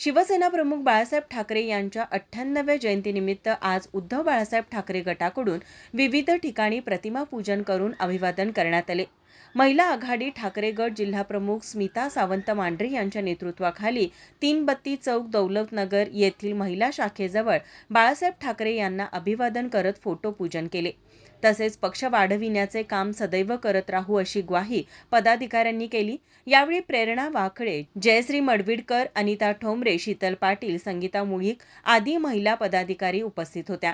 शिवसेना प्रमुख बाळासाहेब ठाकरे यांच्या 98व्या जयंतीनिमित्त आज उद्धव बाळासाहेब ठाकरे गटाकडून विविध ठिकाणी प्रतिमा पूजन करून अभिवादन करण्यात आले. महिला आघाडी ठाकरे गट जिल्हाप्रमुख स्मिता सावंत मांढरे यांच्या नेतृत्वाखाली तीनबत्ती चौक दौलतनगर येथील महिला शाखेजवळ बाळासाहेब ठाकरे यांना अभिवादन करत फोटो पूजन केले. तसेच पक्ष वाढविण्याचे काम सदैव करत राहू अशी ग्वाही पदाधिकाऱ्यांनी केली. यावेळी प्रेरणा वाकळे, जयश्री मडविडकर, अनिता ठोंबरे, शीतल पाटील, संगीता मुळीक आदी महिला पदाधिकारी उपस्थित होत्या.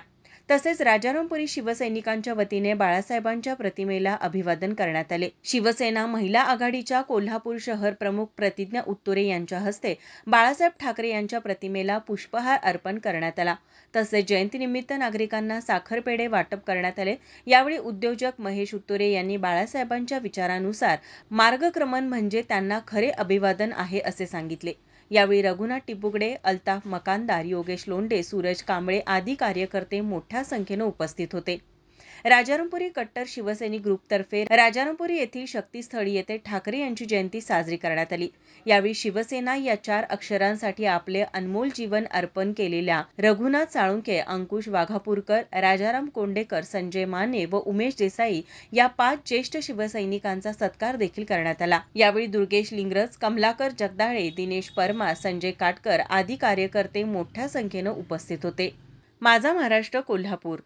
तसेच राजारामपुरी शिवसैनिकांच्या वतीने बाळासाहेबांच्या प्रतिमेला अभिवादन करण्यात आले. शिवसेना महिला आघाडीच्या कोल्हापूर शहर प्रमुख प्रतिज्ञा उत्तुरे यांच्या हस्ते बाळासाहेब ठाकरे यांच्या प्रतिमेला पुष्पहार अर्पण करण्यात आला. तसेच जयंतीनिमित्त नागरिकांना साखर पेढे वाटप करण्यात आले. यावेळी उद्योजक महेश उत्तुरे यांनी बाळासाहेबांच्या विचारानुसार मार्गक्रमण म्हणजे त्यांना खरे अभिवादन आहे असे सांगितले. यावेळी रघुनाथ टिपुगडे, अल्ताफ मकानदार, योगेश लोंढे, सूरज कांबळे आदी कार्यकर्ते मोठ्या संख्येने उपस्थित होते. राजारामपुरी कट्टर शिवसैनिक ग्रुपतर्फे राजारामपुरी येथील शक्तीस्थळी येथे ठाकरे यांची जयंती साजरी करण्यात आली. यावेळी शिवसेना या 4 अक्षरांसाठी आपले अनमोल जीवन अर्पण केलेल्या रघुनाथ साळुंखे, अंकुश वाघापूरकर, राजाराम कोंडेकर, संजय माने व उमेश देसाई या 5 ज्येष्ठ शिवसैनिकांचा सत्कार देखील करण्यात आला. यावेळी दुर्गेश लिंगरज, कमलाकर जगदाळे, दिनेश परमार, संजय काटकर आदी कार्यकर्ते मोठ्या संख्येने उपस्थित होते. माझा महाराष्ट्र, कोल्हापूर.